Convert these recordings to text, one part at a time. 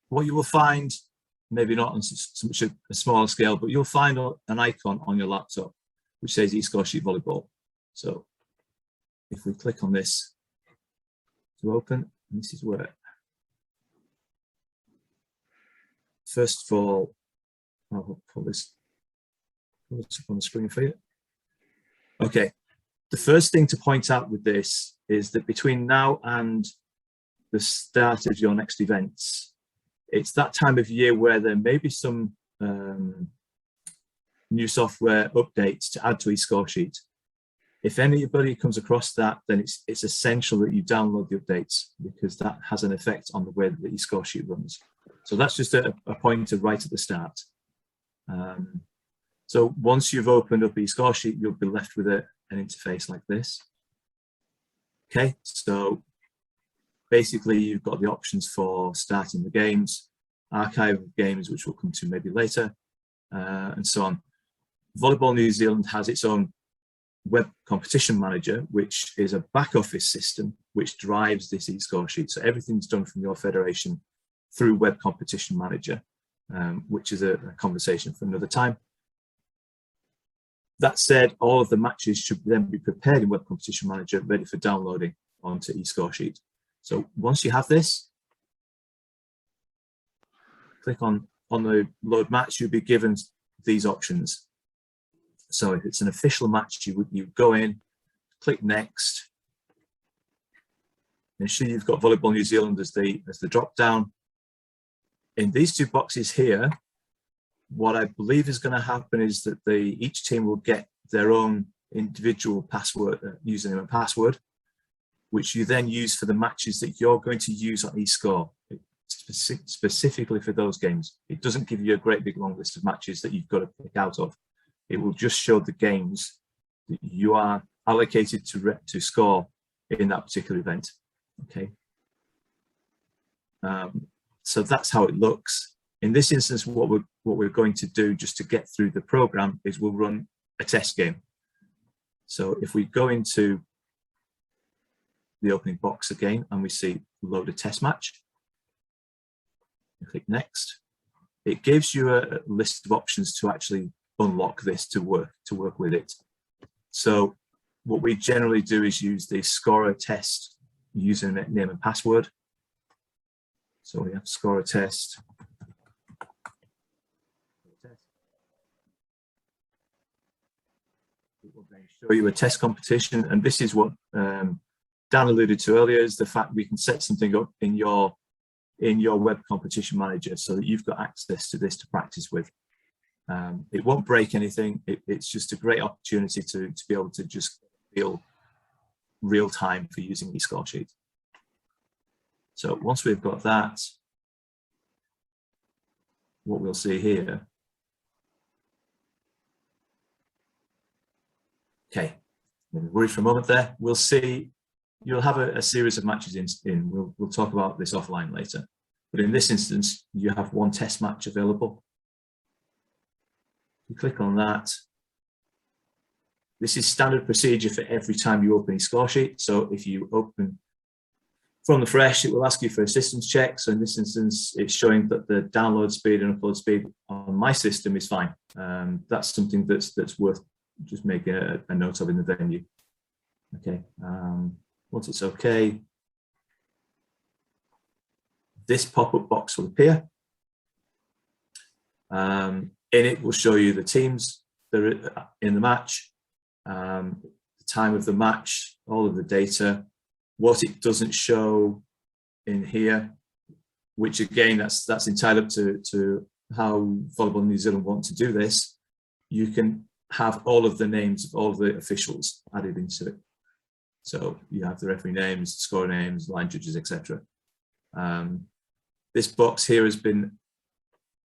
what you will find, maybe not on such a smaller scale, but you'll find an icon on your laptop which says eScoresheet Volleyball. So if we click on this to open, this is where, first of all, I'll pull this up on the screen for you. Okay, the first thing to point out with this is that between now and the start of your next events, it's that time of year where there may be some new software updates to add to eScoresheet. If anybody comes across that, then it's essential that you download the updates, because that has an effect on the way that the eScoresheet runs. So that's just a pointer right at the start. So once you've opened up eScoresheet, you'll be left with an interface like this. Okay, so basically you've got the options for starting the games, archive of games, which we'll come to maybe later, and so on. Volleyball New Zealand has its own web competition manager, which is a back office system which drives this eScoresheet. So everything's done from your federation through web competition manager, which is a conversation for another time. That said, all of the matches should then be prepared in web competition manager, ready for downloading onto eScoresheet. So once you have this, click on the load match, you'll be given these options. So if it's an official match, you go in, click next. Initially, you've got Volleyball New Zealand as the drop down. In these two boxes here, what I believe is going to happen is that each team will get their own individual password, username and password, which you then use for the matches that you're going to use on eScore, specifically for those games. It doesn't give you a great big long list of matches that you've got to pick out of. It will just show the games that you are allocated to score in that particular event. Okay. So that's how it looks. In this instance, what we're going to do just to get through the program is we'll run a test game. So if we go into the opening box again and we see load a test match, click next. It gives you a list of options to actually unlock this to work with it. So what we generally do is use the scorer test username and password. So we have scorer test. It will then show you a test competition, and this is what Dan alluded to earlier, is the fact we can set something up in your web competition manager so that you've got access to this to practice with. It won't break anything. It's just a great opportunity to be able to just feel real time for using eScoresheet. So once we've got that, what we'll see here. Okay, worry for a moment there. We'll see, you'll have a series of matches in. We'll talk about this offline later. But in this instance, you have one test match available. You click on that. This is standard procedure for every time you open a scoresheet. So if you open from the fresh, it will ask you for a systems check. So in this instance, it's showing that the download speed and upload speed on my system is fine. That's something that's worth just making a note of in the venue. Okay, once it's okay, this pop-up box will appear. In it will show you the teams that are in the match, the time of the match, all of the data. What it doesn't show in here, which again, that's entirely up to how Volleyball New Zealand want to do this. You can have all of the names of all of the officials added into it. So you have the referee names, scorer names, line judges, etc. This box here has been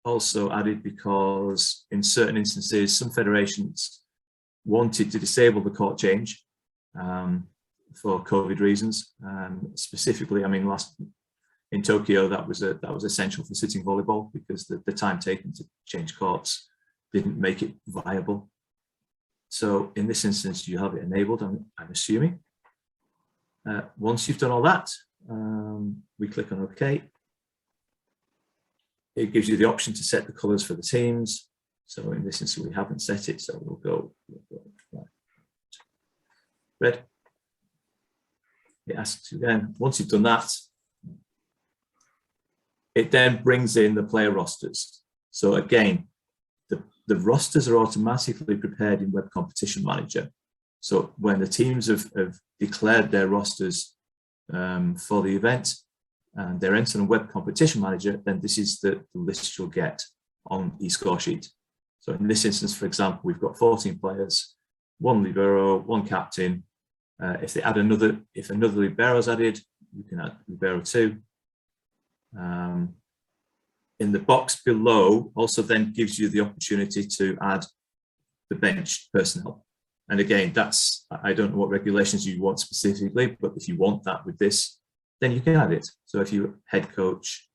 also added because in certain instances, some federations wanted to disable the court change for COVID reasons. Specifically, I mean, in Tokyo, that was essential for sitting volleyball because the time taken to change courts didn't make it viable. So in this instance, you have it enabled, I'm assuming. Once you've done all that, we click on OK. it gives you the option to set the colors for the teams. So in this instance, we haven't set it, so we'll go red. It asks you then, once you've done that, it then brings in the player rosters. So again, the rosters are automatically prepared in Web Competition Manager. So when the teams have declared their rosters for the event and they're entered on Web Competition Manager, then this is the list you'll get on eScoresheet. So in this instance, for example, we've got 14 players, 1 libero, 1 captain. If another libero is added, you can add libero 2. In the box below also then gives you the opportunity to add the bench personnel. And again, I don't know what regulations you want specifically, but if you want that with this, then you can add it. So if you head coach,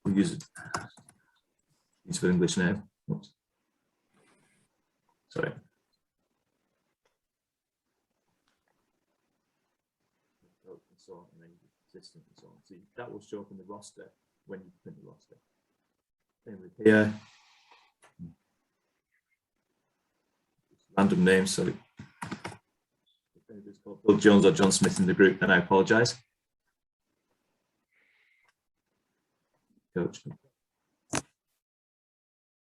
we use for English name. Oops. Sorry. And then assistant and so on. So that will show up in the roster when you print the roster. Then with here, random names, sorry. If anybody's called Bill Jones or John Smith in the group, then I apologise. Coach.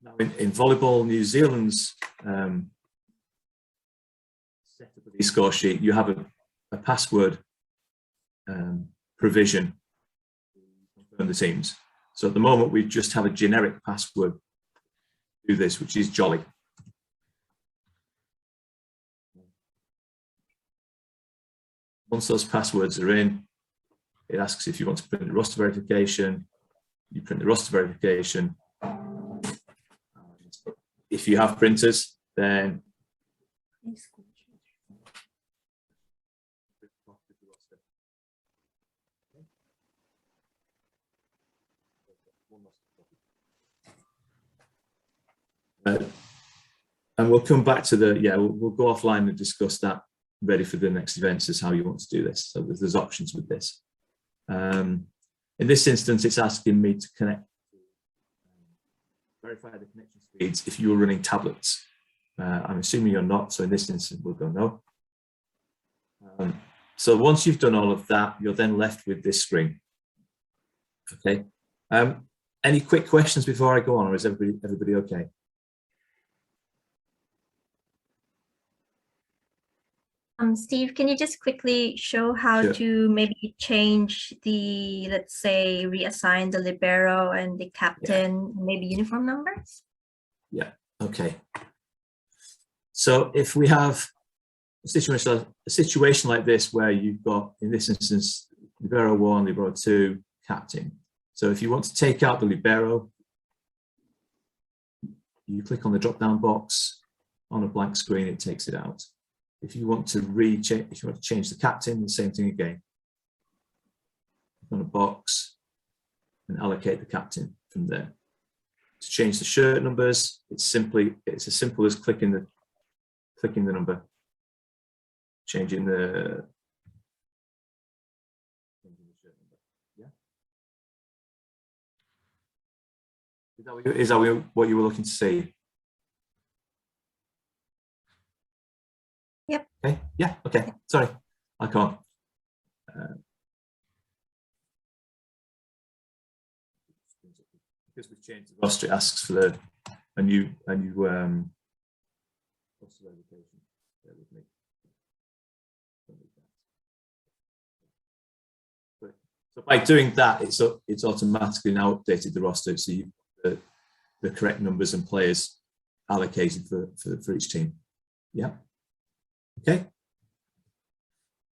Now in volleyball, New Zealand's setup of the score sheet, you have a password provision to confirm the teams. So at the moment, we just have a generic password to do this, which is Jolly. Once those passwords are in, it asks if you want to print the roster verification. You print the roster verification. If you have printers, then and we'll come back to we'll go offline and discuss that ready for the next events as how you want to do this. So there's options with this. In this instance, it's asking me to connect, verify the connection speeds if you're running tablets. I'm assuming you're not, so in this instance, we'll go no. So once you've done all of that, you're then left with this screen. Okay. Any quick questions before I go on, or is everybody okay? Steve, can you just quickly show how to maybe change the, let's say, reassign the libero and the captain, maybe uniform numbers? Yeah, okay. So if we have a situation like this where you've got, in this instance, libero 1, libero 2, captain. So if you want to take out the libero, you click on the drop-down box. On a blank screen, it takes it out. If you want to change the captain, the same thing again. Click on a box and allocate the captain from there. To change the shirt numbers, it's as simple as clicking the number, changing the shirt number. Yeah. Is that what you were looking to see? Yep. Okay. Yeah. Okay. Sorry, I can't. Because we've changed the roster, it asks for a new roster verification. Bear with me. So by doing that, it's automatically now updated the roster, so you the correct numbers and players allocated for each team. Yeah. Okay.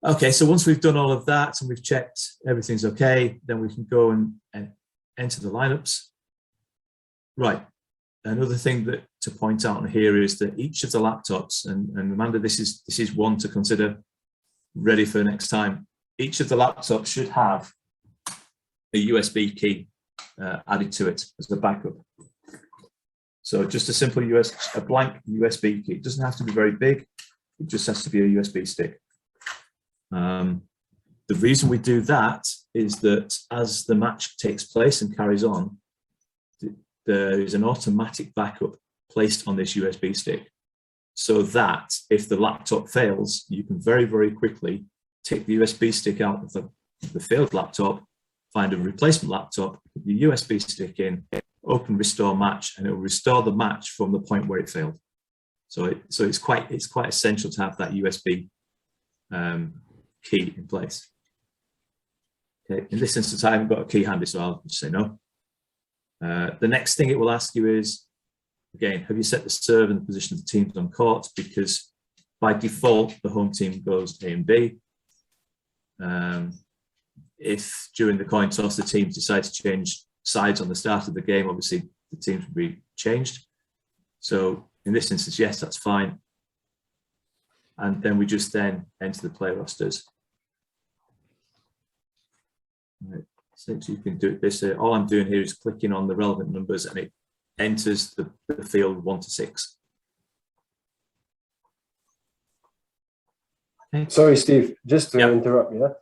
Okay, so once we've done all of that and we've checked everything's okay, then we can go and enter the lineups. Right. Another thing to point out on here is that each of the laptops, and Amanda, this is one to consider ready for next time. Each of the laptops should have a USB key added to it as a backup. So just a simple a blank USB key. It doesn't have to be very big. It just has to be a USB stick. The reason we do that is that as the match takes place and carries on, there is an automatic backup placed on this USB stick, so that if the laptop fails, you can very, very quickly take the USB stick out of the failed laptop, find a replacement laptop, put the USB stick in, open restore match, and it will restore the match from the point where it failed. So it's quite essential to have that USB key in place. Okay, in this instance, I haven't got a key handy, so I'll just say no. The next thing it will ask you is, again, have you set the serve and the position of the teams on court? Because by default, the home team goes A and B. If during the coin toss, the teams decide to change sides on the start of the game, obviously the teams will be changed. So in this instance, yes, that's fine. And then we just then enter the player rosters. Right. So you can do this. All I'm doing here is clicking on the relevant numbers, and it enters the field 1 to 6. Okay. Sorry, Steve, just to interrupt you.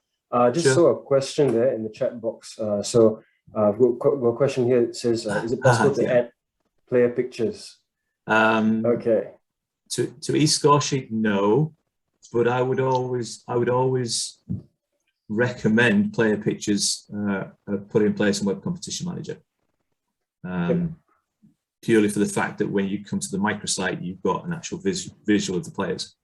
Just Sure. saw a question there in the chat box. So I've got a question here. It says, is it possible to add player pictures? Okay. To eScoresheet, no, but I would always recommend player pictures put in place on Web Competition Manager. Purely for the fact that when you come to the microsite, you've got an actual visual of the players.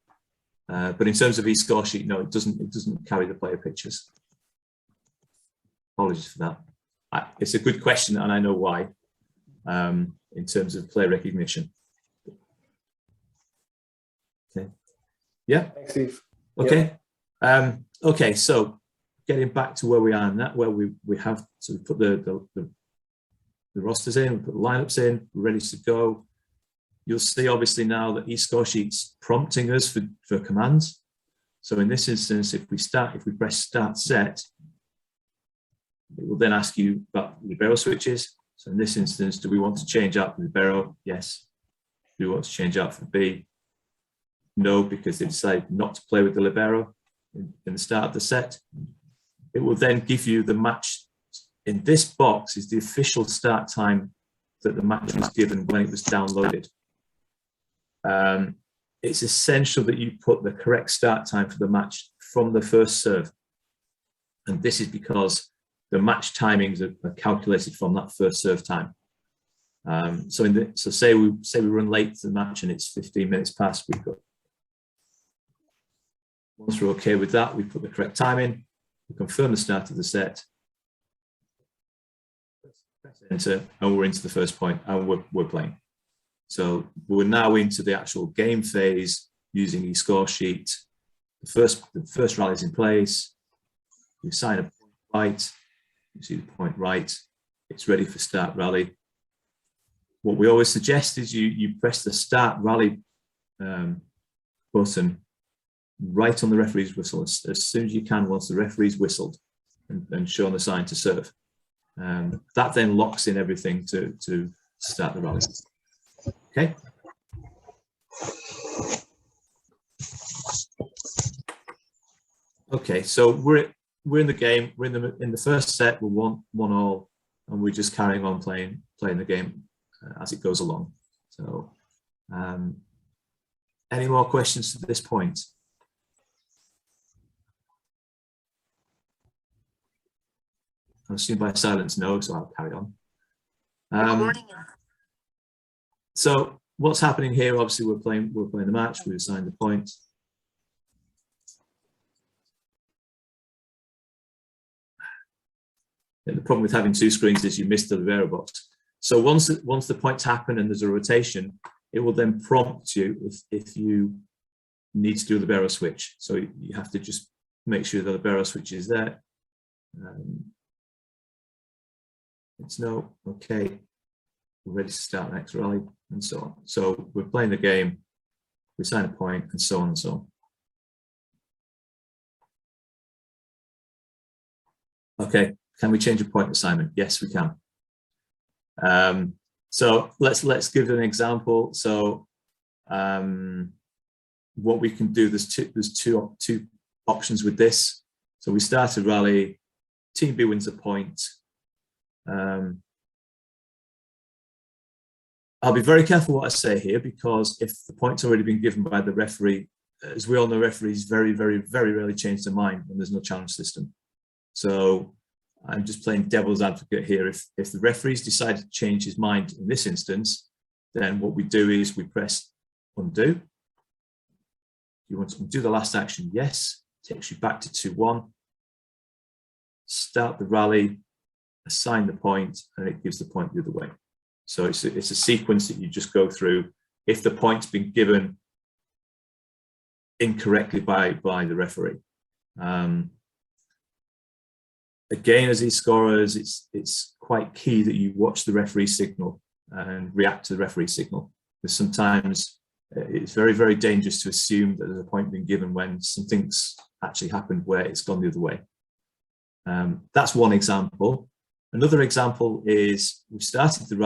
But in terms of eScoresheet, no, it doesn't carry the player pictures. Apologies for that. It's a good question, and I know why. In terms of player recognition. Okay. Yeah. Thanks, Steve. Okay. Okay. So getting back to where we are now, where we have to put the rosters in, we put the lineups in, we're ready to go. You'll see obviously now that eScoresheet's prompting us for commands. So in this instance, if we press start set, it will then ask you about the libero switches. So in this instance, do we want to change out the libero? Yes. Do we want to change out for B? No, because they decided not to play with the libero in the start of the set. It will then give you the match. In this box is the official start time that the match was given when it was downloaded. It's essential that you put the correct start time for the match from the first serve. And this is because the match timings are calculated from that first serve time. So say we run late to the match and it's 15 minutes past. Once we're okay with that, we put the correct time in, we confirm the start of the set, press enter, and we're into the first point, and we're playing. So we're now into the actual game phase using eScoresheet. The first rally is in place. You assign a point right. You see the point right. It's ready for start rally. What we always suggest is you press the start rally button right on the referee's whistle as soon as you can once the referee's whistled and shown the sign to serve. That then locks in everything to start the rally. Okay. Okay, so we're in the game. We're in the first set. We're 1-1, and we're just carrying on playing the game as it goes along. So, any more questions to this point? I assume by silence, no. So I'll carry on. So what's happening here? Obviously, we're playing the match. We assign the points. And the problem with having two screens is you miss the libero box. So once the points happen and there's a rotation, it will then prompt you if you need to do a libero switch. So you have to just make sure the libero switch is there. It's no, okay. We're ready to start the next rally, and so on. So we're playing the game, we assign a point, and so on and so on. Okay, can we change a point assignment? Yes, we can. So let's give an example. So what we can do, there's two options with this. So we start a rally, Team B wins a point. I'll be very careful what I say here, because if the point's already been given by the referee, as we all know, referees very rarely change their mind when there's no challenge system. So I'm just playing devil's advocate here. If the referee's decided to change his mind in this instance, then what we do is we press undo. You want to undo the last action? Yes. Takes you back to 2-1. Start the rally, assign the point, and it gives the point the other way. So it's a sequence that you just go through. If the point's been given incorrectly by the referee. Again, as these scorers, it's quite key that you watch the referee signal and react to the referee signal, because sometimes it's very dangerous to assume that there's a point being given when something's actually happened where it's gone the other way. That's one example. Another example is we started the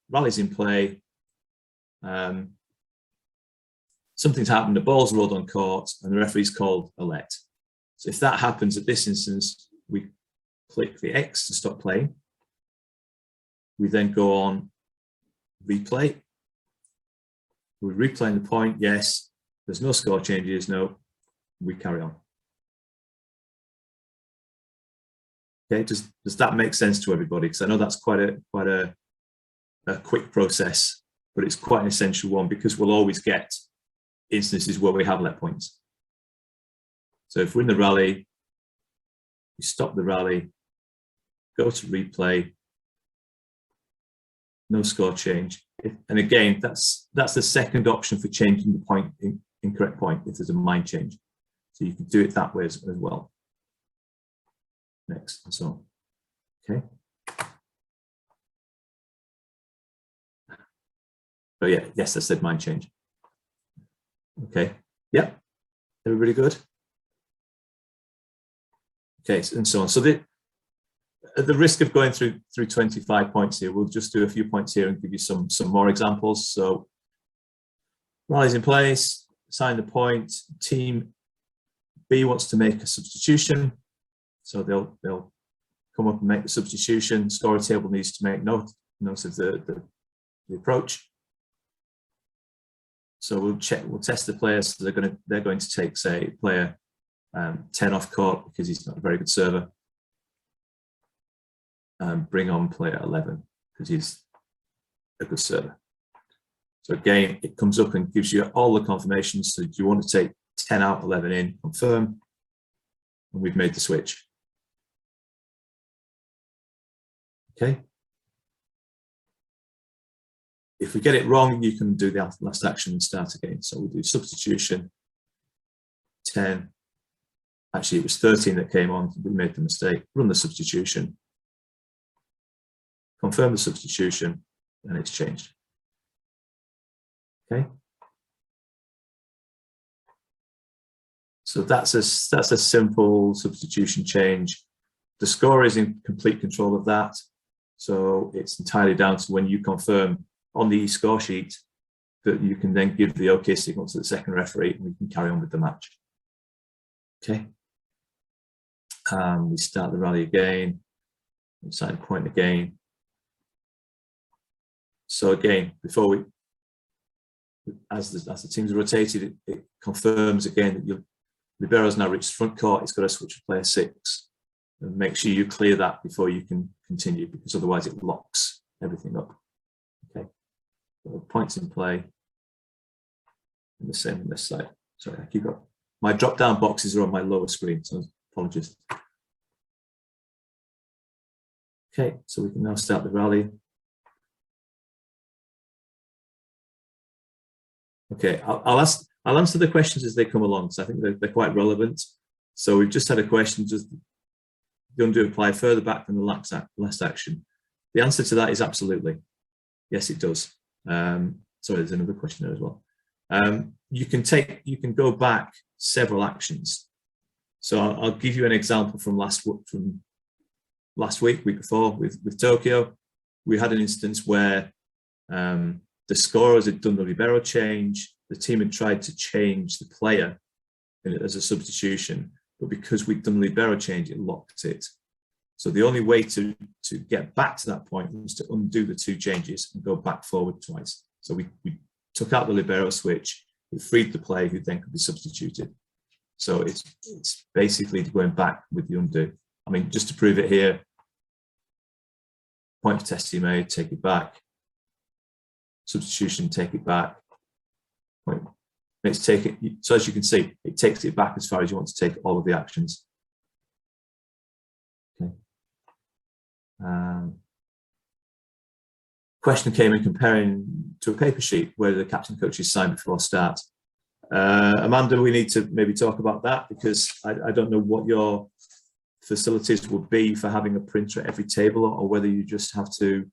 rally's in play. Something's happened, the ball's rolled on court, and the referee's called a let. So if that happens at this instance, we click the X to stop playing. We then go on replay. We're replaying the point, yes. There's no score changes, no. We carry on. Okay, does that make sense to everybody? Because I know that's quite a quick process, but it's quite an essential one, because we'll always get instances where we have let points. So if we're in the rally, we stop the rally, go to replay, no score change. And again, that's the second option for changing the point, incorrect point, if there's a mind change. So you can do it that way as well. Next, and so on. Okay. Oh yeah, yes, I said mind change. Okay, yeah, everybody good? Okay, and so on. So at the risk of going through 25 points here, we'll just do a few points here and give you some more examples. So rally's in place, assign the point. Team B wants to make a substitution, so they'll come up and make the substitution. Scorer table needs to make note of the approach. So we'll test the players. So they're going to take, say, player 10 off court because he's not a very good server. Bring on player 11 because he's a good server. So again, it comes up and gives you all the confirmations. So do you want to take 10 out, 11 in, confirm, and we've made the switch. Okay. If we get it wrong, you can do the last action and start again. So we'll do substitution, 10. Actually, it was 13 that came on. We made the mistake. Run the substitution. Confirm the substitution, and it's changed. Okay. So that's a simple substitution change. The scorer is in complete control of that. So it's entirely down to when you confirm on the score sheet that you can then give the OK signal to the second referee and we can carry on with the match. Okay. We start the rally again, assign point again. So again, before as the teams are rotated, it confirms again that your libero's now reached front court. It's got to switch to player 6, and make sure you clear that before you can continue, because otherwise it locks everything up. Okay, so points in play, and the same on this side. Sorry, I keep up. My drop-down boxes are on my lower screen, so apologies. Okay, so we can now start the rally. Okay, I'll answer the questions as they come along, so I think they're quite relevant. So we've just had a question, does the undo apply further back than the last action? The answer to that is absolutely. Yes, it does. Sorry, there's another question there as well. You can go back several actions. So I'll give you an example from last week before with Tokyo. We had an instance where the scorers had done the libero change. The team had tried to change the player as a substitution, but because we'd done the libero change, it locked it. So the only way to get back to that point was to undo the 2 changes and go back forward twice. So we took out the libero switch, we freed the player who then could be substituted. So it's basically going back with the undo. I mean, just to prove it here, point for test team A, take it back. Substitution, take it back. Point. Let's take it. So as you can see, it takes it back as far as you want to take all of the actions. Okay. Question came in comparing to a paper sheet where the captain coaches sign before start. Amanda, we need to maybe talk about that, because I don't know what your facilities would be for having a printer at every table, or whether you just have to,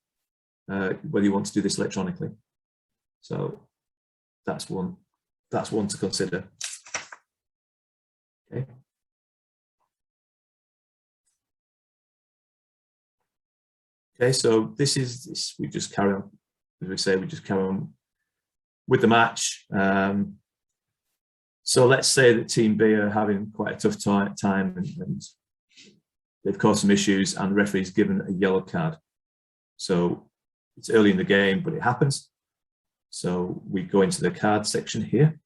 whether you want to do this electronically. So that's one to consider. Okay. Okay, so this, we just carry on, as we say, we just carry on with the match. So let's say that Team B are having quite a tough time and they've caused some issues, and the referee's given a yellow card. So it's early in the game, but it happens. So we go into the card section here.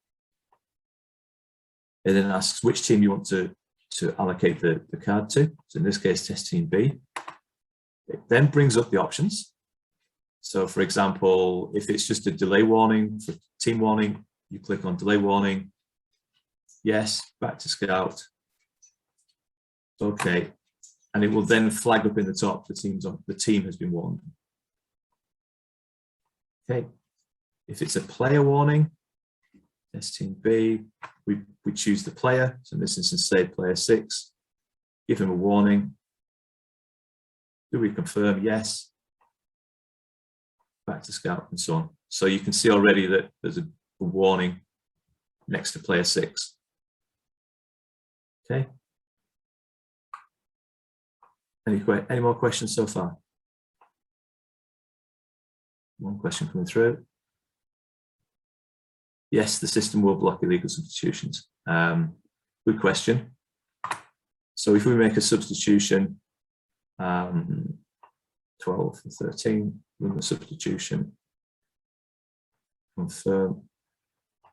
It then asks which team you want to allocate the card to. So in this case, test team B. It then brings up the options. So for example, if it's just a delay warning for team warning, you click on delay warning. Yes, back to scout. Okay. And it will then flag up in the top, the team has been warned. Okay. If it's a player warning, test team B, we choose the player. So in this instance, say player 6, give him a warning. Do we confirm? Yes. Back to scout and so on. So you can see already that there's a warning next to player 6. Okay. Any more questions so far? One question coming through. Yes, the system will block illegal substitutions. Good question. So if we make a substitution, 12 and 13, run the substitution, confirm,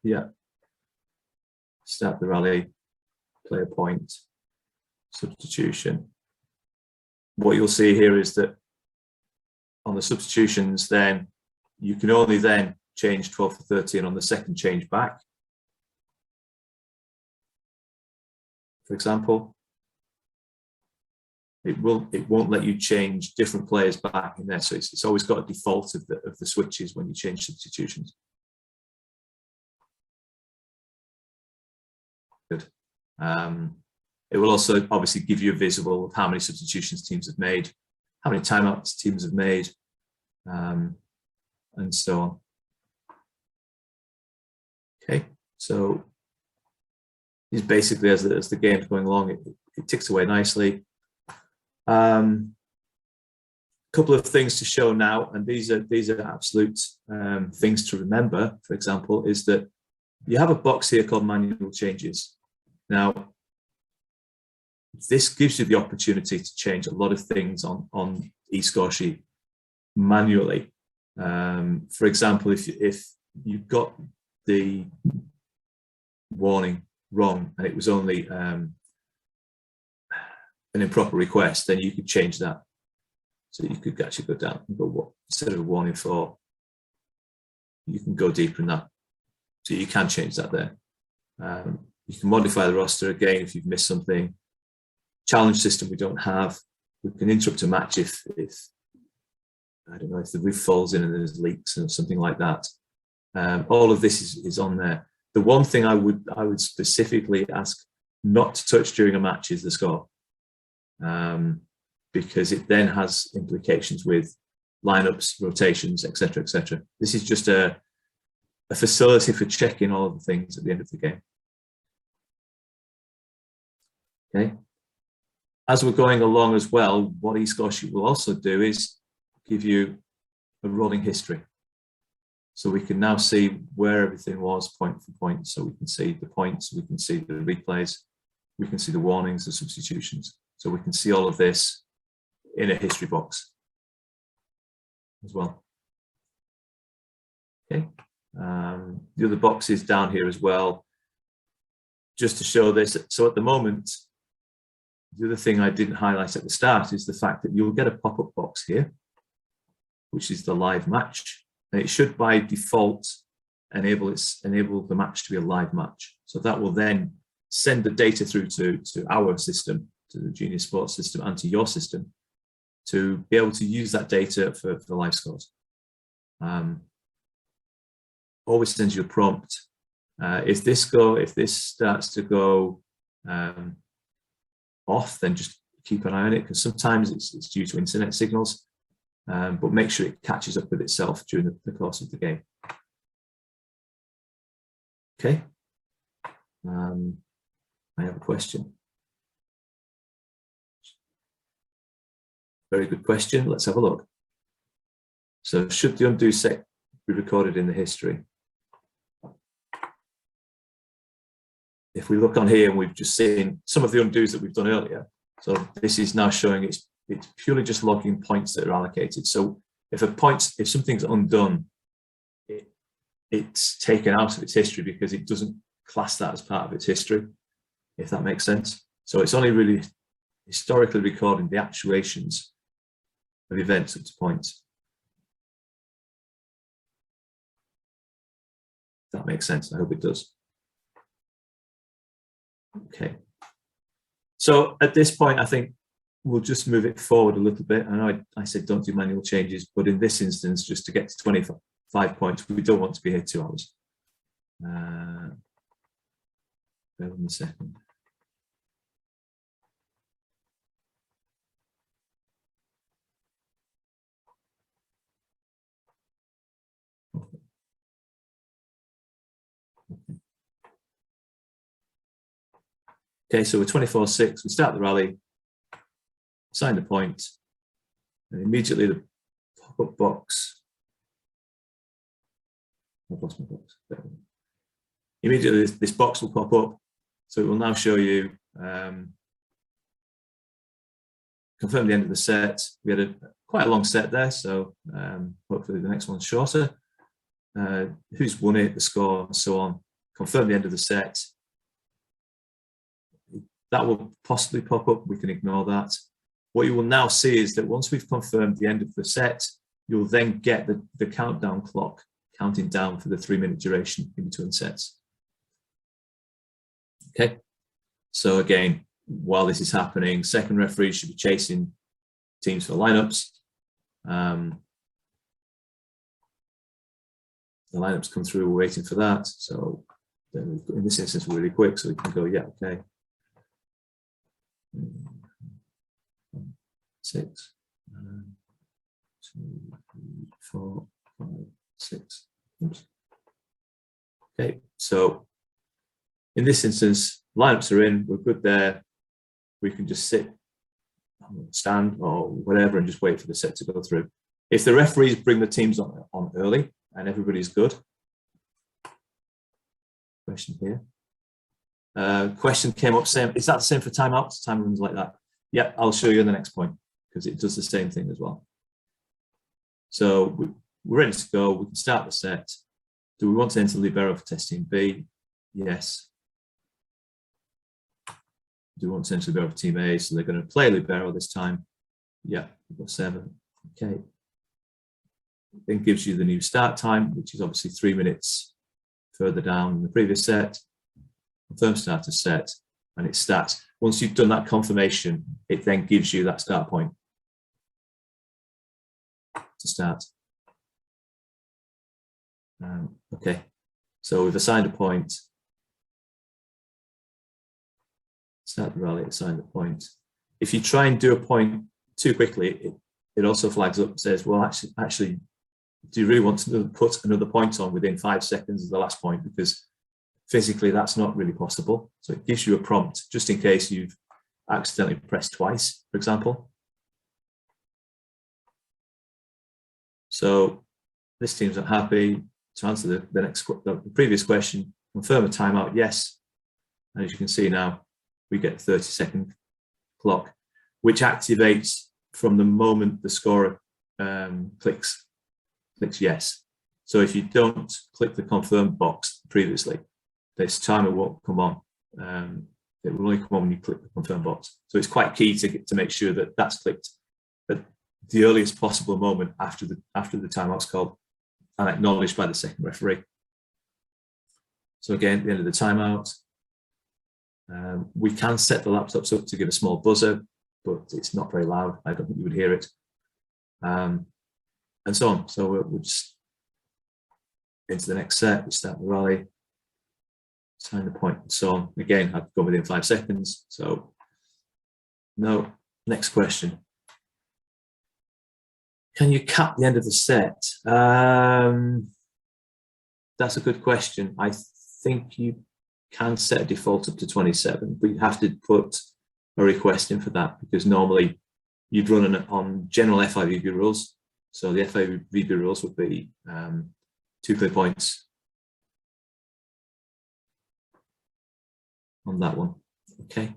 yeah, start the rally, player point, substitution. What you'll see here is that on the substitutions, then you can only then change 12 to 13 on the second change back. For example, it won't let you change different players back in there. So it's always got a default of the switches when you change substitutions. Good. It will also obviously give you a visual of how many substitutions teams have made, how many timeouts teams have made, and so on. Okay, so it's basically as the game's going along, it ticks away nicely. Couple of things to show now, and these are absolute things to remember. For example, is that you have a box here called manual changes. Now, this gives you the opportunity to change a lot of things on eScoresheet manually. For example, if you got the warning wrong and it was only an improper request, then you could change that. So you could actually go down and go, instead of a warning for, you can go deeper in that. So you can change that there. You can modify the roster again if you've missed something. Challenge system we don't have. We can interrupt a match if I don't know, if the roof falls in and there's leaks or something like that. All of this is on there. The one thing I would specifically ask not to touch during a match is the score, because it then has implications with lineups, rotations, etc., etc. This is just a facility for checking all of the things at the end of the game. Okay. As we're going along as well, what eScoresheet will also do is give you a rolling history. So we can now see where everything was point for point. So we can see the points, we can see the replays, we can see the warnings, the substitutions. So we can see all of this in a history box as well. Okay, the other box is down here as well, just to show this. So at the moment, the other thing I didn't highlight at the start is the fact that you'll get a pop-up box here, which is the live match, and it should by default enable the match to be a live match. So that will then send the data through to our system, to the Genius Sports system, and to your system to be able to use that data for live scores. Always sends you a prompt. If this starts to go off, then just keep an eye on it, because sometimes it's due to internet signals, but make sure it catches up with itself during the course of the game. Okay. I have a question. Very good question. Let's have a look. So, should the undo set be recorded in the history? If we look on here, and we've just seen some of the undos that we've done earlier. So this is now showing it's purely just logging points that are allocated. So if something's undone, it's taken out of its history because it doesn't class that as part of its history, if that makes sense. So it's only really historically recording the actuations of events up to points. If that makes sense. I hope it does. Okay. So at this point, I think we'll just move it forward a little bit. I know I said don't do manual changes, but in this instance, just to get to 25 points, we don't want to be here 2 hours. Bear with me a second. Okay, so we're 24-6, we start the rally, assign the point, and immediately the pop-up box, I've lost my box. Immediately this box will pop up, so it will now show you, confirm the end of the set. We had quite a long set there, so hopefully the next one's shorter. Who's won it, the score, and so on. Confirm the end of the set. That will possibly pop up, we can ignore that. What you will now see is that once we've confirmed the end of the set, you'll then get the countdown clock counting down for the 3-minute duration in between sets. Okay, so again, while this is happening, second referees should be chasing teams for lineups. The lineups come through, we're waiting for that. So then in this instance, we're really quick, so we can go, yeah, okay. 6, 2, 3, 4, 5, 6. Oops. Okay, so in this instance, lineups are in, we're good there. We can just sit, stand, or whatever, and just wait for the set to go through. If the referees bring the teams on early and everybody's good. Question here. Question came up saying, is that the same for timeouts? Time runs like that. Yeah, I'll show you in the next point because it does the same thing as well. So we're ready to go. We can start the set. Do we want to enter libero for test team B? Yes. Do we want to enter libero for team A? So they're going to play libero this time. Yeah, we've got 7. Okay. Then gives you the new start time, which is obviously 3 minutes further down in the previous set. Confirm start of set, and it starts. Once you've done that confirmation, it then gives you that start point to start. Okay, so we've assigned a point. Start the rally, assign the point. If you try and do a point too quickly, it also flags up and says, well, actually, do you really want to put another point on within 5 seconds of the last point? Because physically, that's not really possible. So it gives you a prompt just in case you've accidentally pressed twice, for example. So this team's not happy. To answer the previous question, confirm a timeout, yes. And as you can see now, we get a 30-second clock, which activates from the moment the scorer clicks yes. So if you don't click the confirm box previously, this timer won't come on. It will only come on when you click the confirm box. So it's quite key to make sure that that's clicked at the earliest possible moment after the timeout's called and acknowledged by the second referee. So again, at the end of the timeout, we can set the laptops up to give a small buzzer, but it's not very loud. I don't think you would hear it. And so on. So we'll just into the next set, we start the rally, sign the point, and so on. Again, I've gone within 5 seconds. So no, next question. Can you cap the end of the set? That's a good question. I think you can set a default up to 27, but you have to put a request in for that, because normally you'd run on general FIVB rules. So the FIVB rules would be 2 clear points on that one. Okay.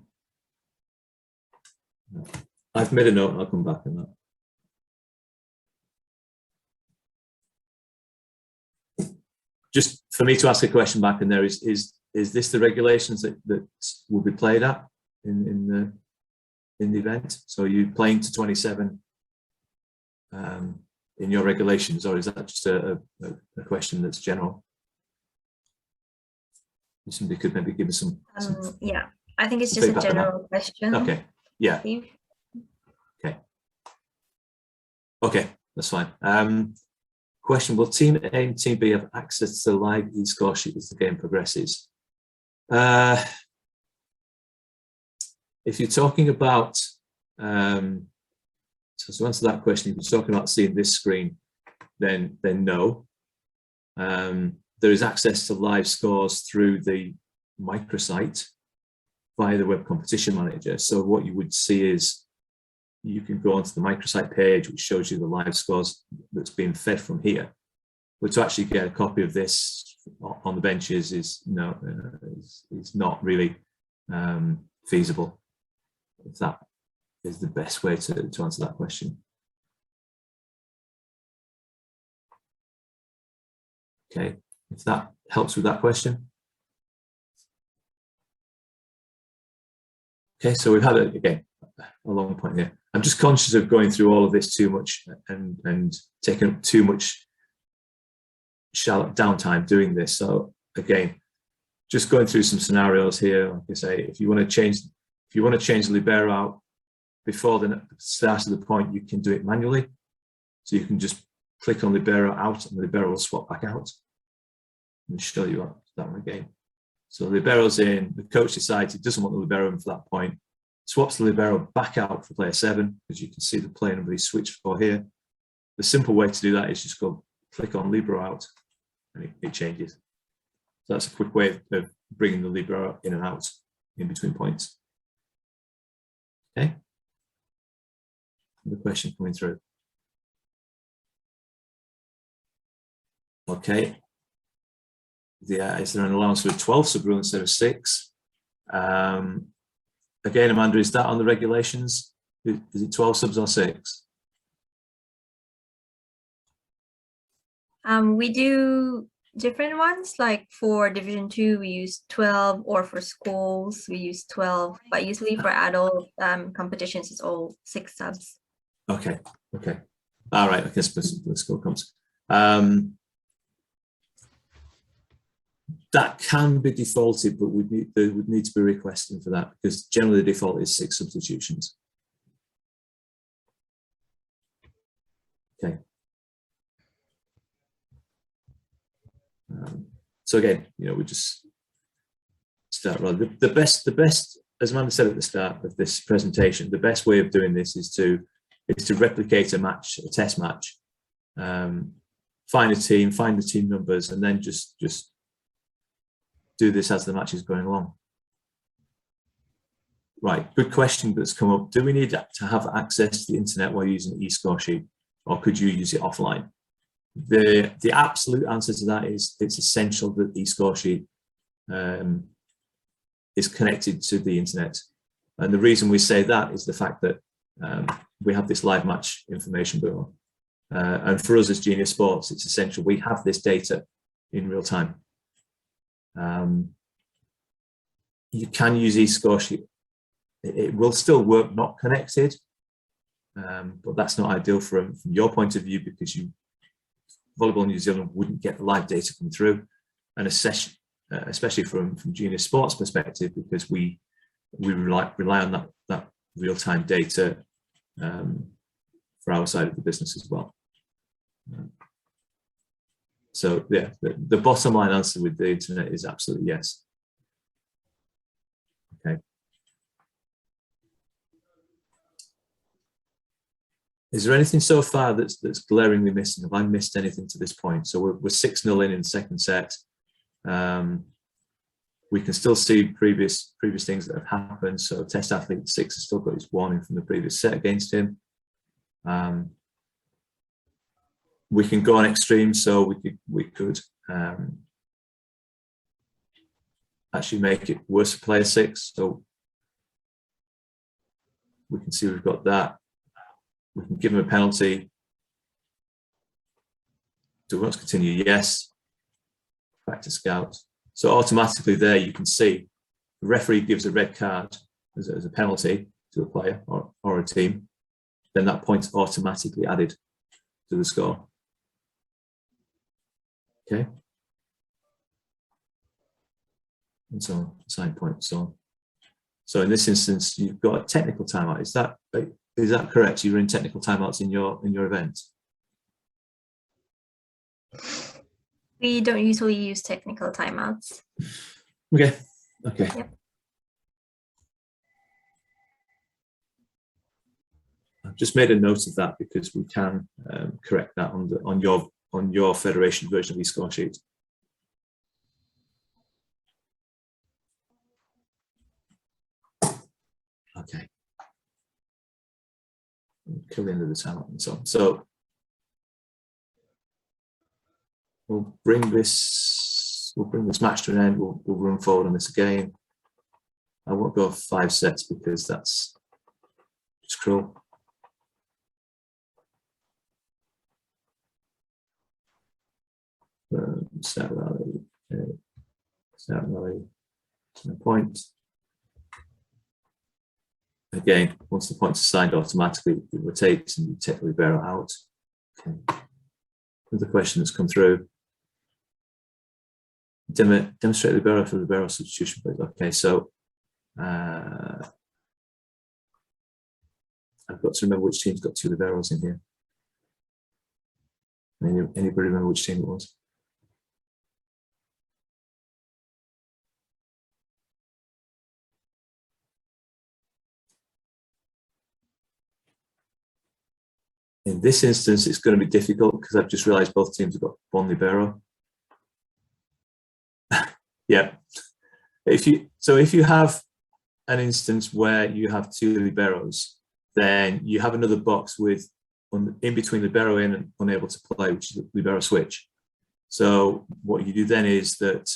I've made a note and I'll come back on that. Just for me to ask a question back in there, is this the regulations that will be played at in the event? So are you playing to 27 in your regulations, or is that just a question that's general? Somebody could maybe give us some yeah, I think it's just a general question. Okay, yeah. Steve? Okay, that's fine. Question, will Team A and Team B have access to the live e-score sheet as the game progresses? If you're talking about, so to answer that question, if you're talking about seeing this screen, then no. There is access to live scores through the microsite via the Web Competition Manager. So what you would see is you can go onto the microsite page, which shows you the live scores that's being fed from here. But to actually get a copy of this on the benches is not really feasible. If that is the best way to answer that question. Okay, if that helps with that question. Okay, so we've had again a long point here. I'm just conscious of going through all of this too much and taking up too much shallow downtime doing this. So again, just going through some scenarios here. Like I say, if you want to change the libero out before the start of the point, you can do it manually. So you can just click on libero out and the libero will swap back out. Let me show you that one again. So the libero's in, the coach decides he doesn't want the libero in for that point, swaps the libero back out for player 7, as you can see the player number he's switched for here. The simple way to do that is just go click on libero out and it changes. So that's a quick way of bringing the libero in and out in between points. Okay. The question coming through. Okay. Is there an allowance for a 12 sub rule instead of 6? Again, Amanda, is that on the regulations? Is it 12 subs or 6? We do different ones. Like for Division 2, we use 12, or for schools, we use 12. But usually for adult competitions, it's all 6 subs. Okay. Okay. All right. I guess the score comes. That can be defaulted, but there would need to be requesting for that, because generally the default is 6 substitutions. Okay. So again, we just start rather. The best, as Amanda said at the start of this presentation, the best way of doing this is to replicate a test match. Find a team, find the team numbers, and then just do this as the match is going along. Right, good question that's come up. Do we need to have access to the internet while using the e-score sheet, or could you use it offline? The absolute answer to that is it's essential that the e-score sheet is connected to the internet. And the reason we say that is the fact that we have this live match information bureau. And for us as Genius Sports, it's essential we have this data in real time. You can use eScoresheet. It will still work not connected, but that's not ideal from your point of view, because Volleyball New Zealand wouldn't get the live data come through, and especially from Genius Sports perspective, because we rely on that real-time data for our side of the business as well. So yeah, the bottom line answer with the internet is absolutely yes. Okay. Is there anything so far that's glaringly missing? Have I missed anything to this point? So we're 6-0 in the second set. We can still see previous things that have happened. So Test Athlete 6 has still got his warning from the previous set against him. We can go on extreme, so we could actually make it worse for player 6. So we can see we've got that. We can give him a penalty. Do we want to continue? Yes. Back to scout. So automatically there you can see the referee gives a red card as a penalty to a player or a team. Then that point's automatically added to the score. Okay. And so on, assign point, so on. So in this instance, you've got a technical timeout. Is that correct? You're in technical timeouts in your event? We don't usually use technical timeouts. Okay. Okay. Yep. I've just made a note of that because we can correct that on your federation version of the score sheet. Okay. Kill the end of the timeout and so on. So we'll bring this match to an end. We'll run forward on this again. I won't go 5 sets because that's just cruel. Start rally, no point. Again, once the point's assigned automatically, it rotates and you take the libero out. Okay. Another question that's come through. Demonstrate libero for libero substitution, please. Okay, so I've got to remember which team's got 2 liberos in here. Anybody remember which team it was? In this instance, it's going to be difficult because I've just realized both teams have got 1 libero. Yeah. If you have an instance where you have 2 liberos, then you have another box with in between libero in and unable to play, which is the libero switch. So what you do then is that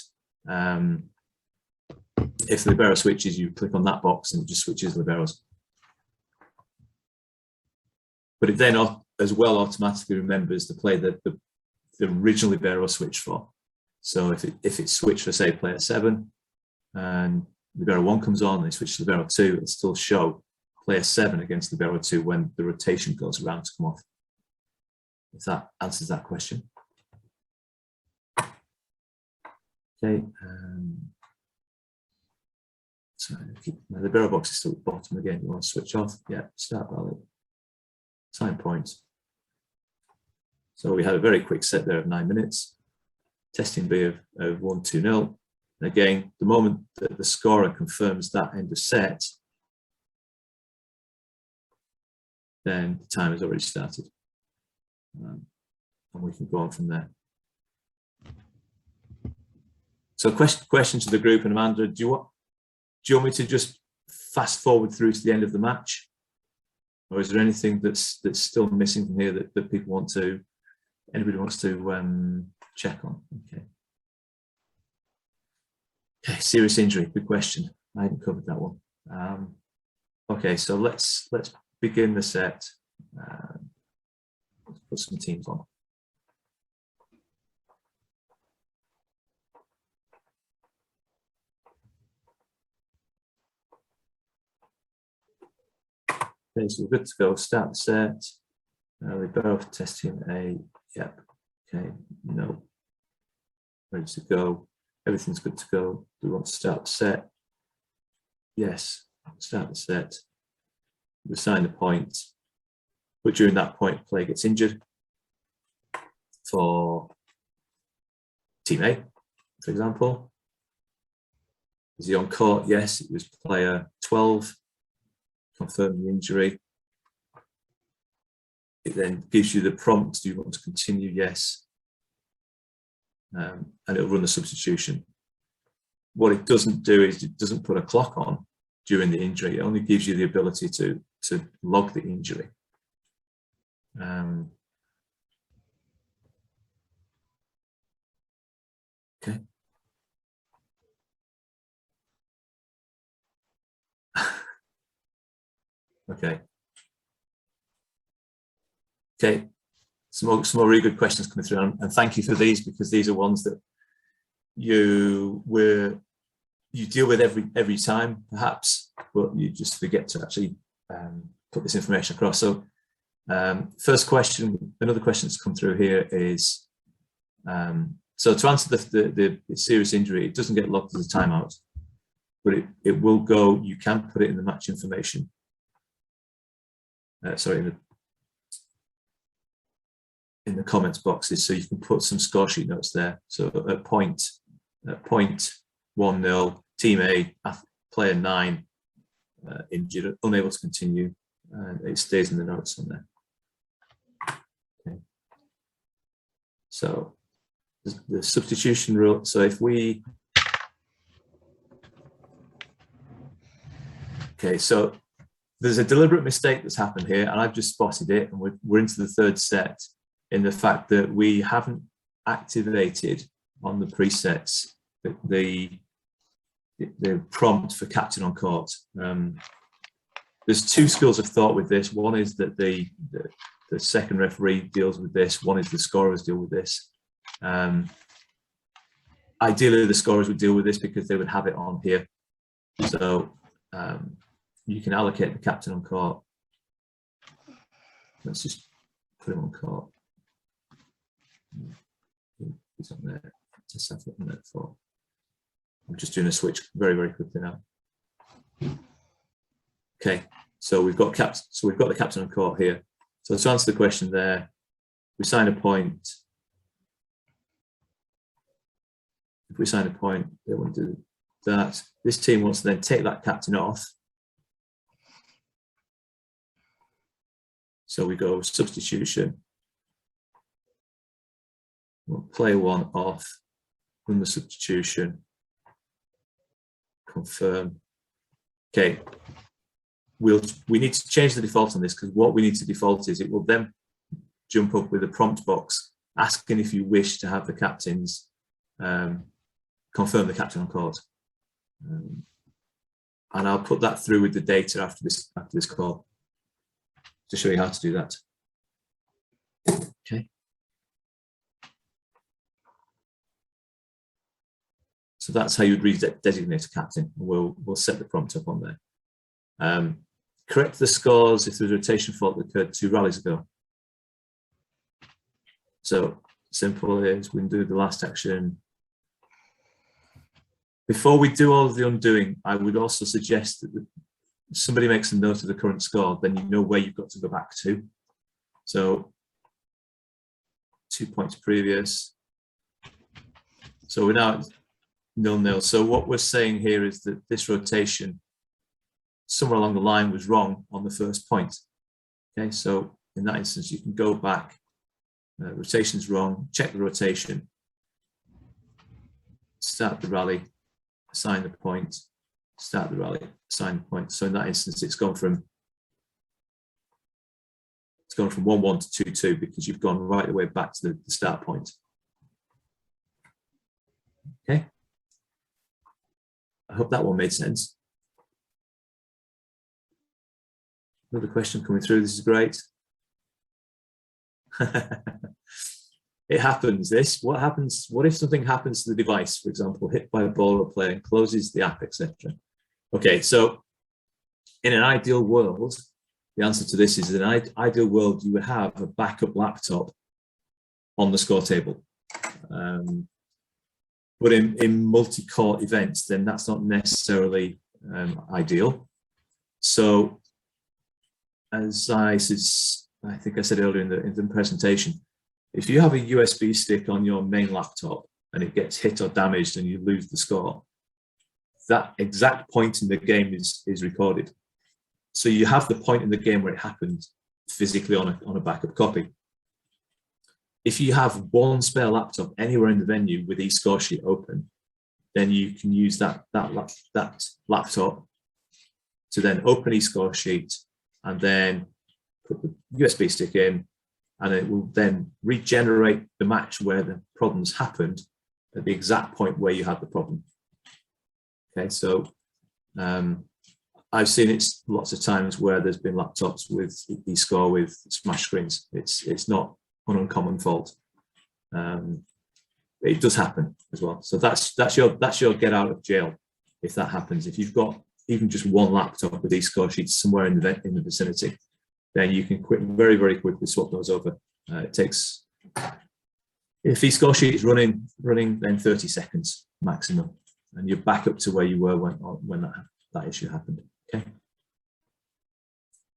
if the libero switches, you click on that box and it just switches liberos. But it then as well automatically remembers the play that the original libero switched for. So if it's switched for, say, player 7 and libero 1 comes on and they switch to libero 2, it'll still show player 7 against libero 2 when the rotation goes around to come off. If that answers that question. Okay. So the libero box is still at the bottom again. You want to switch off? Yeah, start valid. Time point. So we had a very quick set there of 9 minutes. Testing B of 1-2-0. And again, the moment that the scorer confirms that end of set, then the time has already started. And we can go on from there. So question to the group, and Amanda, do you want me to just fast forward through to the end of the match? Or is there anything that's still missing from here that people want to, anybody wants to check on? Okay. Okay, serious injury, good question. I hadn't covered that one. Okay, so let's begin the set. Let's put some teams on. Okay, so we're good to go. Start the set. Libero for test team A. Yep. Okay. No. Ready to go. Everything's good to go. Do we want to start the set? Yes. Start the set. We assign the point. But during that point, player gets injured. For team A, for example. Is he on court? Yes, it was player 12. Confirm the injury. It then gives you the prompt. Do you want to continue? Yes. And it'll run the substitution. What it doesn't do is it doesn't put a clock on during the injury. It only gives you the ability to log the injury. Okay. Okay. Okay. Some more really good questions coming through, and thank you for these, because these are ones that you deal with every time, perhaps, but you just forget to actually put this information across. So, first question, another question that's come through here is, so to answer the serious injury, it doesn't get logged as a timeout, but it will go. You can put it in the match information. Sorry, in the comments boxes, so you can put some score sheet notes there. So at point 1-0, team A, player 9, injured, unable to continue, and it stays in the notes on there. Okay. So the substitution rule. So if we, okay, so there's a deliberate mistake that's happened here, and I've just spotted it, and we're into the third set, in the fact that we haven't activated on the presets the prompt for captain on court. There's two schools of thought with this. One is that the second referee deals with this. One is the scorers deal with this. Ideally, the scorers would deal with this because they would have it on here. So you can allocate the captain on court. Let's just put him on court. He's on there. Just have it on there for. I'm just doing a switch very, very quickly now. Okay, so we've got captain. So we've got the captain on court here. So to answer the question there, we assign a point. If we assign a point, they want to do that. This team wants to then take that captain off. So we go substitution. We'll player 1 off, run the substitution, confirm. Okay, we need to change the default on this, because what we need to default is it will then jump up with a prompt box asking if you wish to have the captains confirm the captain on court. And I'll put that through with the data after this call to show you how to do that. Okay. So that's how you'd designate a captain. We'll set the prompt up on there. Correct the scores if there's a rotation fault that occurred 2 rallies ago. So simple is we can do the last action. Before we do all of the undoing, I would also suggest that somebody makes a note of the current score, then you know where you've got to go back to. So 2 points previous. So we're now at 0-0. So what we're saying here is that this rotation somewhere along the line was wrong on the first point. Okay, so in that instance, you can go back, rotation's wrong, check the rotation, start the rally, assign the point, start the rally, assign the point. So in that instance, it's gone from 1-1 to 2-2 because you've gone right the way back to the start point. Okay. I hope that one made sense. Another question coming through. This is great. It happens. What happens? What if something happens to the device, for example, hit by a ball or player and closes the app, etc.? Okay, so in an ideal world, the answer to this is, in an ideal world, you would have a backup laptop on the score table. But in multi-court events, then that's not necessarily ideal. So, as I think I said earlier in the presentation, if you have a USB stick on your main laptop and it gets hit or damaged and you lose the score, that exact point in the game is recorded. So you have the point in the game where it happened physically on a backup copy. If you have one spare laptop anywhere in the venue with eScoresheet open, then you can use that laptop to then open eScoresheet and then put the USB stick in, and it will then regenerate the match where the problems happened at the exact point where you had the problem. Okay, so I've seen it lots of times where there's been laptops with eScore with smash screens. It's not an uncommon fault. It does happen as well. So that's your get out of jail if that happens. If you've got even just one laptop with eScoresheets somewhere in the vicinity, then you can very, very quickly swap those over. It takes, if eScoresheet is running, then 30 seconds maximum, and you're back up to where you were when that issue happened. Okay.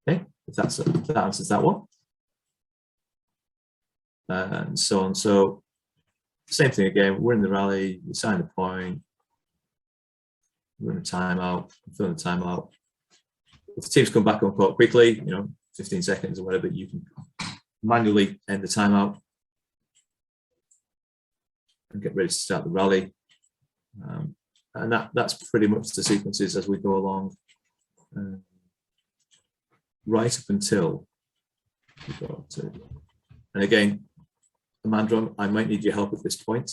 Okay. If that answers that one. And so on. So same thing again. We're in the rally. We sign the point. We're in a timeout. Confirm the timeout. If the teams come back on court quickly, 15 seconds or whatever, you can manually end the timeout and get ready to start the rally. And that's pretty much the sequences as we go along, right up until we go to. And again, Amanda, I might need your help at this point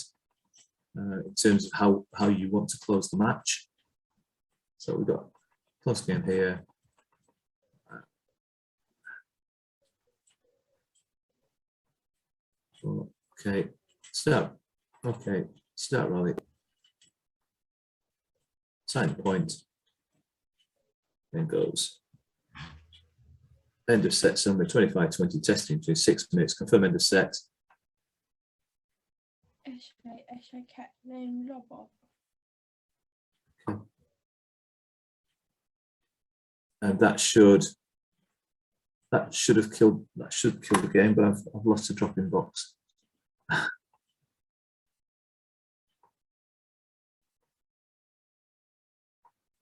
in terms of how you want to close the match. So we've got close game here. Okay, start. Okay, start rally. Sign point. Then goes. End of set somewhere 25-20 testing to 6 minutes. Confirm end of set. And that should kill the game, but I've lost a drop-in box.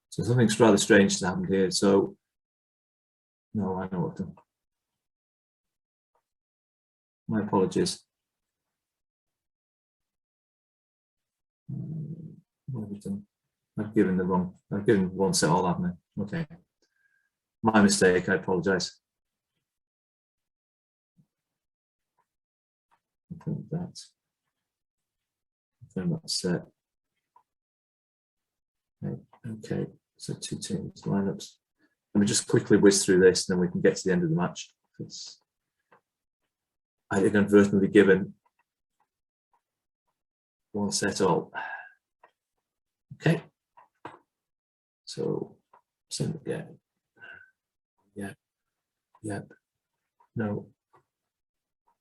So something's rather strange has happened here. So no, I know what I've done. My apologies. What have we done? I've given one set all, haven't I? Okay. My mistake, I apologize. That's set. Okay, so 2 teams lineups. Let me just quickly whiz through this, and then we can get to the end of the match. I think inadvertently given one set all. Okay, so send again. Yep. No.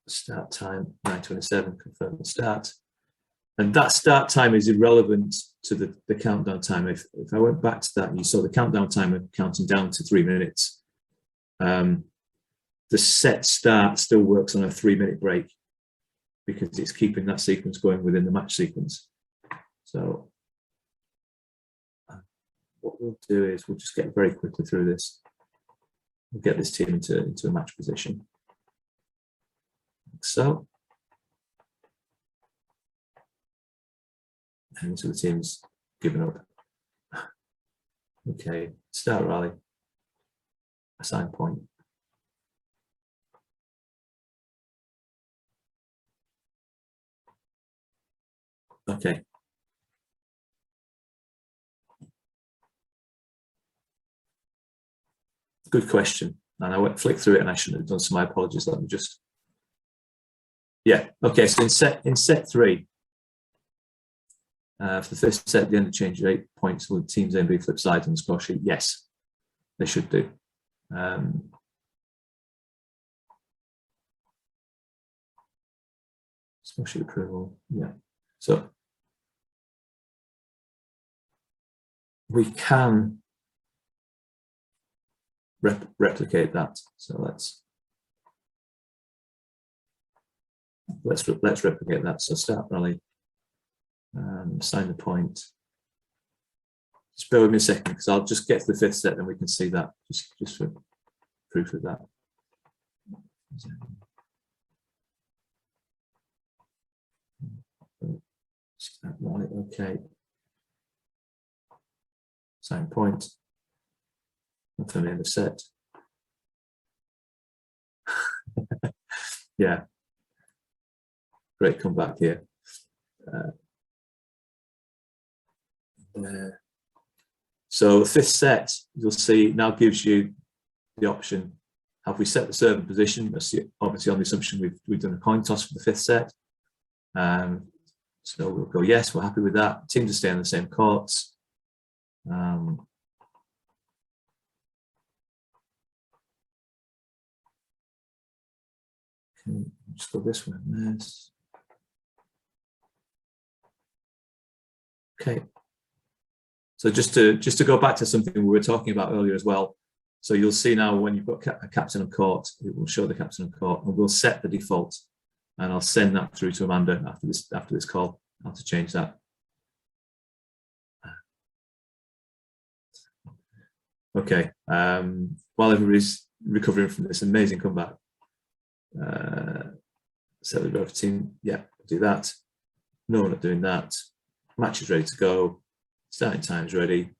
Start time 9:27. Confirm the start. And that start time is irrelevant to the countdown time. If I went back to that and you saw the countdown timer counting down to 3 minutes, the set start still works on a 3-minute break because it's keeping that sequence going within the match sequence. So what we'll do is we'll just get very quickly through this. We'll get this team into a match position. Like so. And so the team's given up. Okay, start rally. Assign point. Okay. Good question. And I went flick through it and I shouldn't have done, so my apologies. Let me just, yeah, okay, so in set 3, for the first set, the end of change 8 points, will teams A and B flip sides on the score sheet? Yes, they should do. Score sheet approval, yeah. So we can replicate that. So let's replicate that. So start rally, assign the point. Just bear with me a second because I'll just get to the 5th set and we can see that just for proof of that. Start rally, okay. Assign point. Until the end of set. Yeah. Great comeback here. So the 5th set, you'll see, now gives you the option. Have we set the server position? Obviously on the assumption we've done a coin toss for the 5th set. So we'll go, yes, we're happy with that. Teams are staying on the same courts. Just go this way and this. Okay. So just to go back to something we were talking about earlier as well. So you'll see now when you've got a captain of court, it will show the captain of court, and we'll set the default. And I'll send that through to Amanda after this call, how to change that. Okay. While everybody's recovering from this amazing comeback, set the growth team. Yeah, do that. No, we're not doing that. Match is ready to go. Starting time is ready.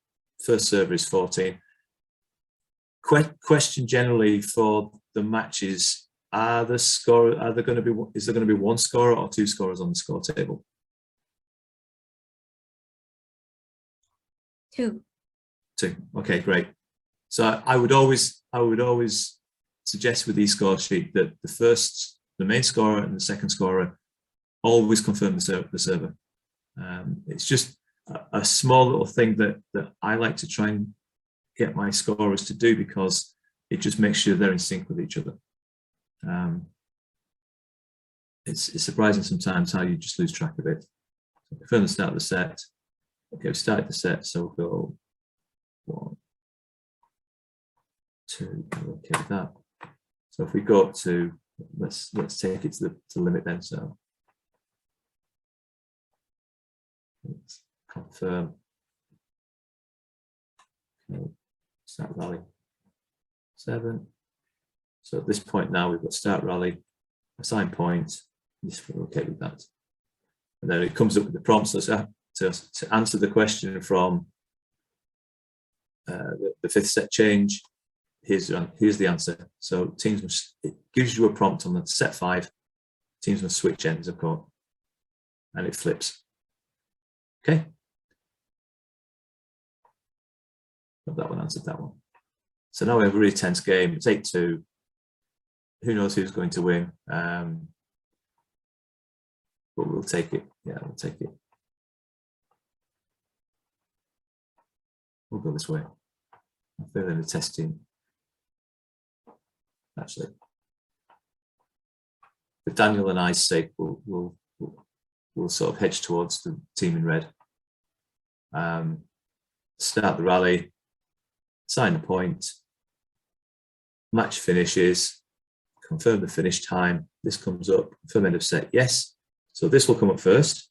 First server is 14. Question generally for the matches: is there going to be one scorer or 2 scorers on the score table? 2. 2. Okay, great. So I would always suggest with these score sheet that the main scorer and the second scorer always confirm the server. It's just a small little thing that I like to try and get my scorers to do, because it just makes sure they're in sync with each other. It's surprising sometimes how you just lose track of it. So confirm the start of the set. Okay, we started the set, so we'll go 1, 2. Okay with that. So if we go up to, let's take it to the limit then. So let's confirm. Okay, start rally 7. So at this point now we've got start rally, assign point. We're okay with that. And then it comes up with the prompts to answer the question from the 5th set change. Here's the answer. So teams must, it gives you a prompt on the set 5. Teams must switch ends of court, and it flips. Okay. That one answered that one. So now we have a really tense game. It's 8-2. Who knows who's going to win? But we'll take it. Yeah, we'll take it. We'll go this way. I'll fill in the test team. Actually, for Daniel and I's sake, we'll sort of hedge towards the team in red. Start the rally, assign the point, match finishes, confirm the finish time. This comes up, confirm end of set, yes. So this will come up first.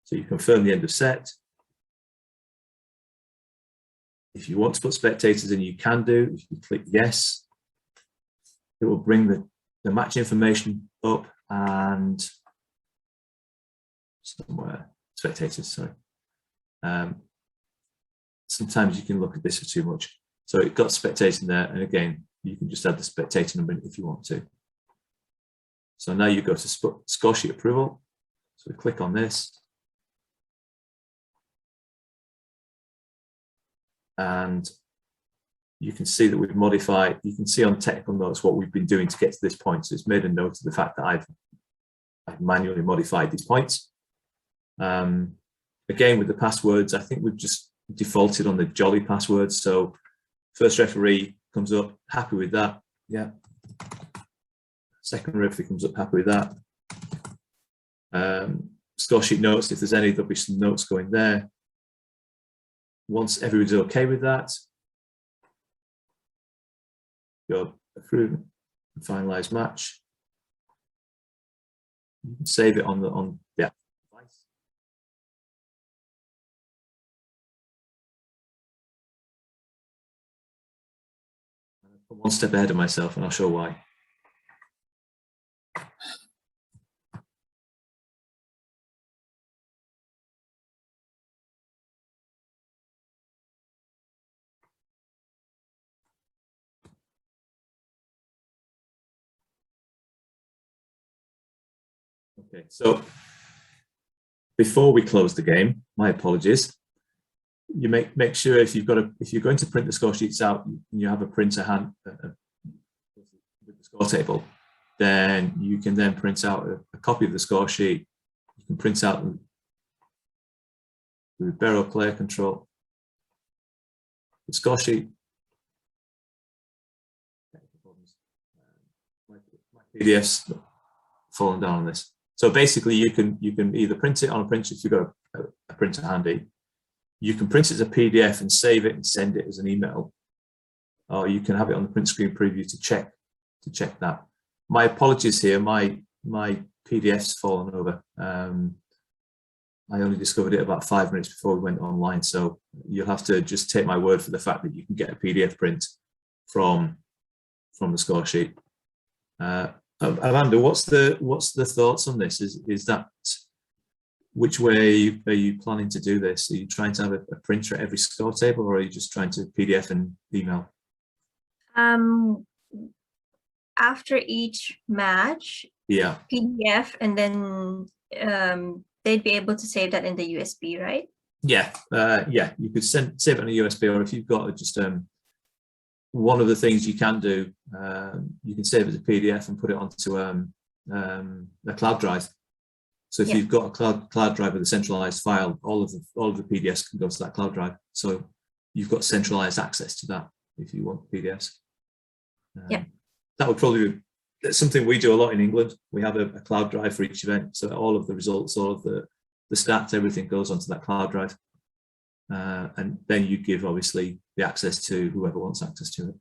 So you confirm the end of set. If you want to put spectators in, you can do. If you click yes, it will bring the match information up, and somewhere, spectators, sorry. Sometimes you can look at this for too much. So it got spectator in there, and again, you can just add the spectator number if you want to. So now you go to score sheet approval. So we click on this. And you can see that we've modified, you can see on technical notes what we've been doing to get to this point. So it's made a note of the fact that I've manually modified these points. Again, with the passwords, I think we've just defaulted on the jolly passwords. So first referee comes up, happy with that. Yeah. Second referee comes up, happy with that. Score sheet notes, if there's any, there'll be some notes going there. Once everybody's okay with that, go approve, finalize match. You can save it on the device. I'm one step ahead of myself, and I'll show why. Okay, so before we close the game, my apologies. You make sure if you're going to print the score sheets out, you have a printer hand with the score table, then you can then print out a copy of the score sheet. You can print out the libero player control, the score sheet. My PDF's fallen down on this. So basically, you can either print it on a printer if you've got a printer handy. You can print it as a PDF and save it and send it as an email, or you can have it on the print screen preview to check that. My apologies here. My PDF's fallen over. I only discovered it about 5 minutes before we went online, so you'll have to just take my word for the fact that you can get a PDF print from the score sheet. Amanda, what's the thoughts on this? Is that, which way are you planning to do this? Are you trying to have a printer at every score table, or are you just trying to PDF and email? After each match, yeah, PDF, and then they'd be able to save that in the USB, right? Yeah, yeah. You could save it on a USB, or if you've got just one of the things you can do, you can save it as a PDF and put it onto a cloud drive. So if you've got a cloud drive with a centralized file, all of the PDFs can go to that cloud drive. So you've got centralized access to that if you want PDFs. That would probably be, that's something we do a lot in England. We have a cloud drive for each event, so all of the results, all of the stats, everything goes onto that cloud drive. And then you give obviously the access to whoever wants access to it.